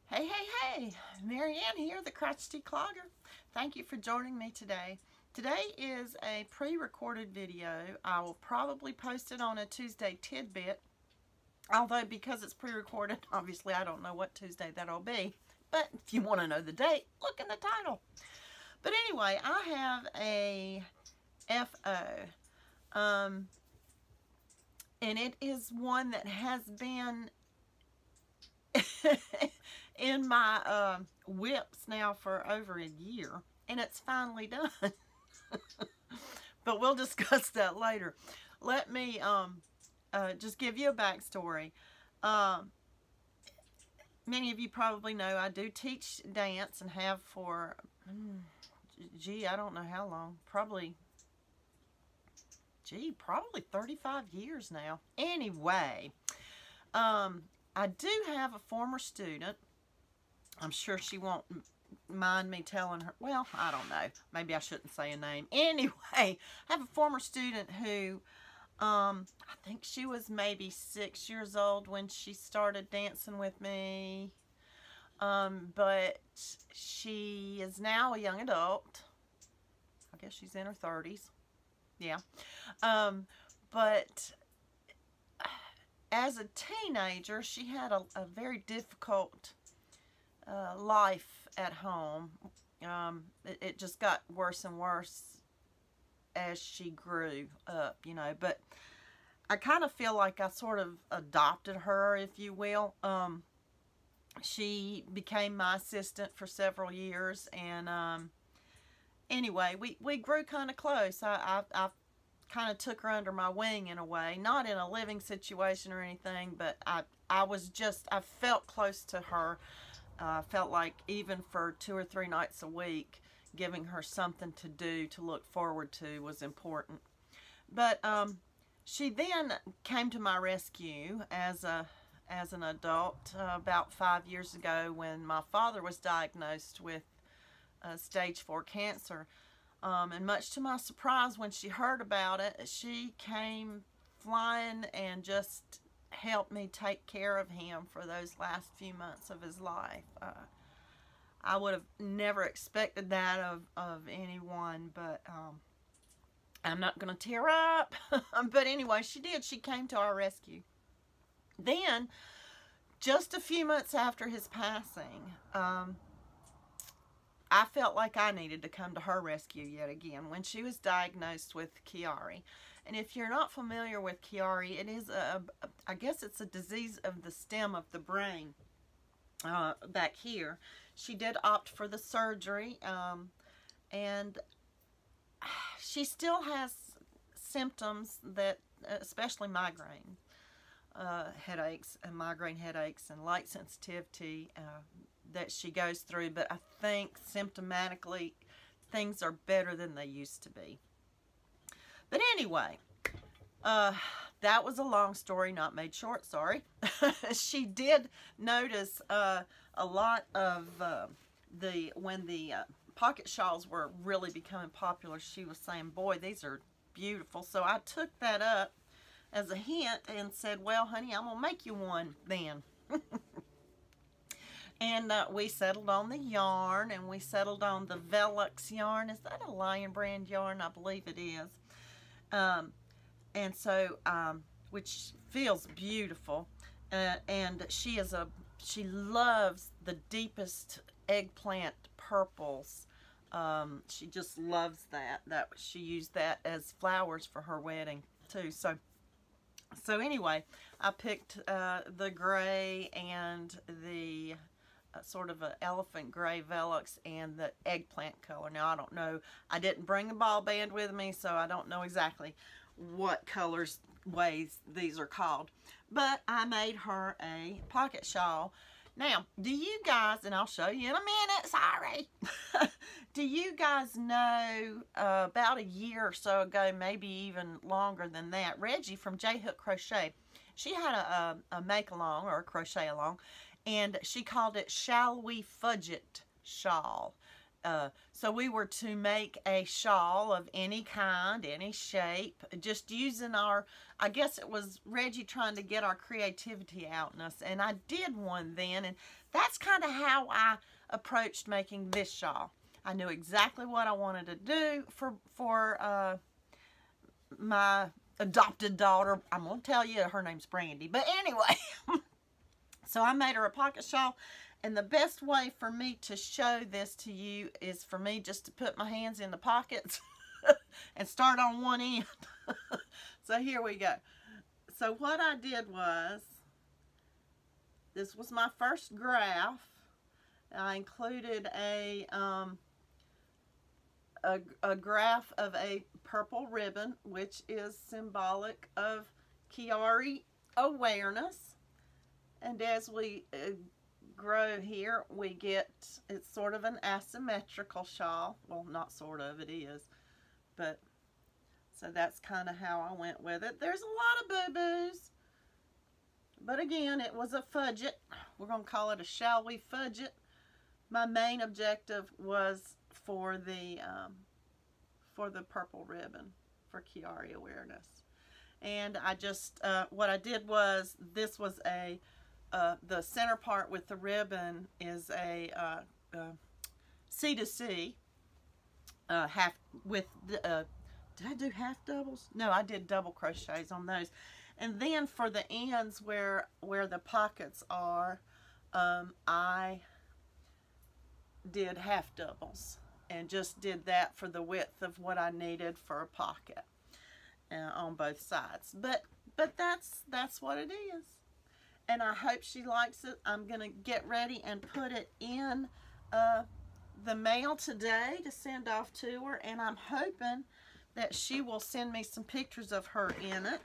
Hey, hey, hey! Marieanne here, the Crochety Clogger. Thank you for joining me today. Today is a pre-recorded video. I will probably post it on a Tuesday tidbit. Although, because it's pre-recorded, obviously I don't know what Tuesday that'll be. But if you want to know the date, look in the title. But anyway, I have a FO. And it is one that has been in my whips now for over a year, and it's finally done. But we'll discuss that later. Let me just give you a backstory. Many of you probably know I do teach dance and have for I don't know how long, probably 35 years now. Anyway, I do have a former student. I'm sure she won't mind me telling her. Well, I don't know. Maybe I shouldn't say a name. Anyway, I have a former student who, I think she was maybe 6 years old when she started dancing with me. But she is now a young adult. I guess she's in her 30s. Yeah. But as a teenager, she had a very difficult life at home. It just got worse and worse as she grew up, you know. But I kind of feel like I sort of adopted her, if you will. She became my assistant for several years, and anyway, we grew kind of close. I kind of took her under my wing in a way, not in a living situation or anything, but I felt close to her. Felt like even for 2 or 3 nights a week, giving her something to do, to look forward to, was important. But she then came to my rescue as an adult about 5 years ago, when my father was diagnosed with stage 4 cancer. And much to my surprise, when she heard about it, she came flying and just helped me take care of him for those last few months of his life. I would have never expected that of anyone, but I'm not going to tear up. But anyway, she did. She came to our rescue. Then, just a few months after his passing, I felt like I needed to come to her rescue yet again when she was diagnosed with Chiari. And if you're not familiar with Chiari, it is I guess it's a disease of the stem of the brain back here. She did opt for the surgery, and she still has symptoms that, especially migraine headaches and migraine headaches and light sensitivity, that she goes through, but I think symptomatically things are better than they used to be. But anyway, that was a long story, not made short, sorry. She did notice a lot of when the pocket shawls were really becoming popular, she was saying, boy, these are beautiful. So I took that up as a hint and said, well, honey, I'm going to make you one then. And we settled on the yarn, and we settled on the Velux yarn. Is that a Lion brand yarn? I believe it is. And so, which feels beautiful. And she loves the deepest eggplant purples. She just loves that. She used that as flowers for her wedding too. So anyway, I picked the gray and the sort of an elephant gray Velux and the eggplant color. Now, I don't know. I didn't bring a ball band with me, so I don't know exactly what colors, ways these are called. But I made her a pocket shawl. Now, do you guys, and I'll show you in a minute, sorry. Do you guys know, about a year or so ago, maybe even longer than that, Reggie from J Hook Crochet, she had a make-along or a crochet-along, and she called it Shall We Fudge It Shawl. So we were to make a shawl of any kind, any shape, just using our, I guess it was Reggie trying to get our creativity out in us. And I did one then, and that's kind of how I approached making this shawl. I knew exactly what I wanted to do for my adopted daughter. I'm going to tell you her name's Brandy. But anyway, so I made her a pocket shawl. And the best way for me to show this to you is for me just to put my hands in the pockets and start on one end. So here we go. So what I did was, this was my first graph. I included a graph of a purple ribbon, which is symbolic of Kiari awareness. And as we grow here, we get, it's sort of an asymmetrical shawl. Well, not sort of, it is. But, so that's kind of how I went with it. There's a lot of boo-boos. But again, it was a fudget. We're going to call it a shall we fudget. My main objective was for the purple ribbon for Kiari awareness. And I just, what I did was, this was a, the center part with the ribbon is a C2C, half with, did I do half doubles? No, I did double crochets on those. And then for the ends where the pockets are, I did half doubles and just did that for the width of what I needed for a pocket on both sides. But that's what it is. And I hope she likes it. I'm going to get ready and put it in the mail today to send off to her. And I'm hoping that she will send me some pictures of her in it.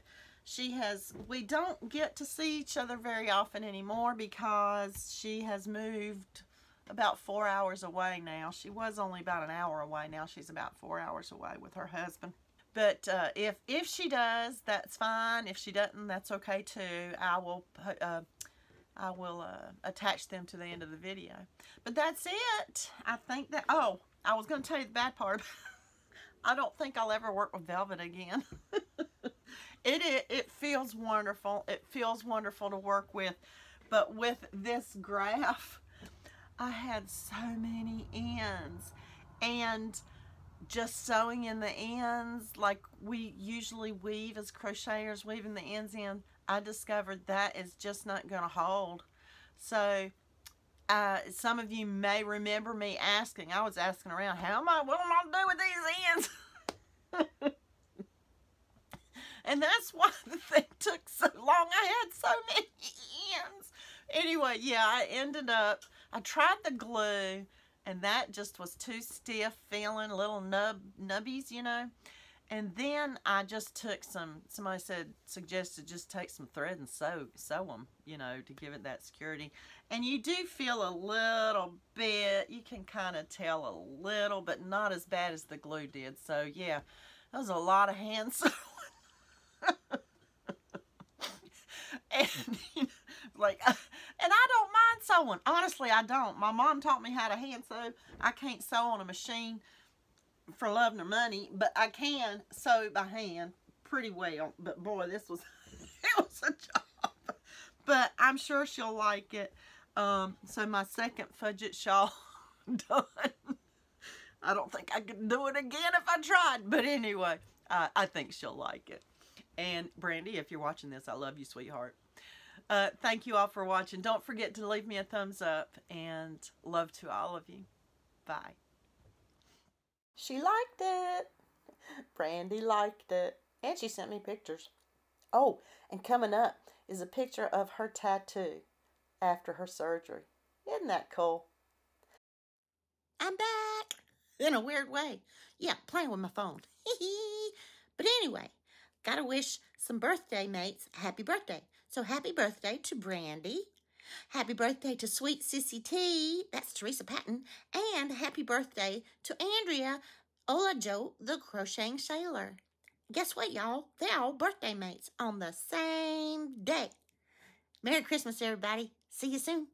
We don't get to see each other very often anymore because she has moved about 4 hours away now. She was only about an hour away. Now she's about 4 hours away with her husband. But if she does, that's fine. If she doesn't, that's okay too. I will attach them to the end of the video. But that's it. I think that, oh, I was going to tell you the bad part. I don't think I'll ever work with velvet again. It feels wonderful. It feels wonderful to work with. But with this graph, I had so many ends. And just sewing in the ends like we usually weave as crocheters, weaving the ends in, I discovered that is just not going to hold. So some of you may remember me asking, I was asking around, what am I to do with these ends? And that's why the thing took so long. I had so many ends. Anyway, yeah, I tried the glue, and that just was too stiff feeling, little nubbies, you know. And then I just took somebody suggested just take some thread and sew them, you know, to give it that security. And you do feel a little bit, you can kind of tell a little, but not as bad as the glue did. So yeah, that was a lot of hand sewing. And you know, like, and I don't mind sewing. Honestly, I don't. My mom taught me how to hand sew. I can't sew on a machine for love nor money, but I can sew by hand pretty well. But boy, this was, it was a job. But I'm sure she'll like it. So my second fudget shawl done. I don't think I could do it again if I tried. But anyway, I think she'll like it. And Brandy, if you're watching this, I love you, sweetheart. Thank you all for watching. Don't forget to leave me a thumbs up, and love to all of you. Bye. She liked it. Brandy liked it. And she sent me pictures. Oh, and coming up is a picture of her tattoo after her surgery. Isn't that cool? I'm back. In a weird way. Yeah, playing with my phone. But anyway, gotta wish some birthday mates happy birthday. So happy birthday to Brandy. Happy birthday to Sweet Sissy T. That's Teresa Patton. And happy birthday to Andrea Olajo, the Crocheting Sailor. Guess what, y'all? They're all birthday mates on the same day. Merry Christmas, everybody. See you soon.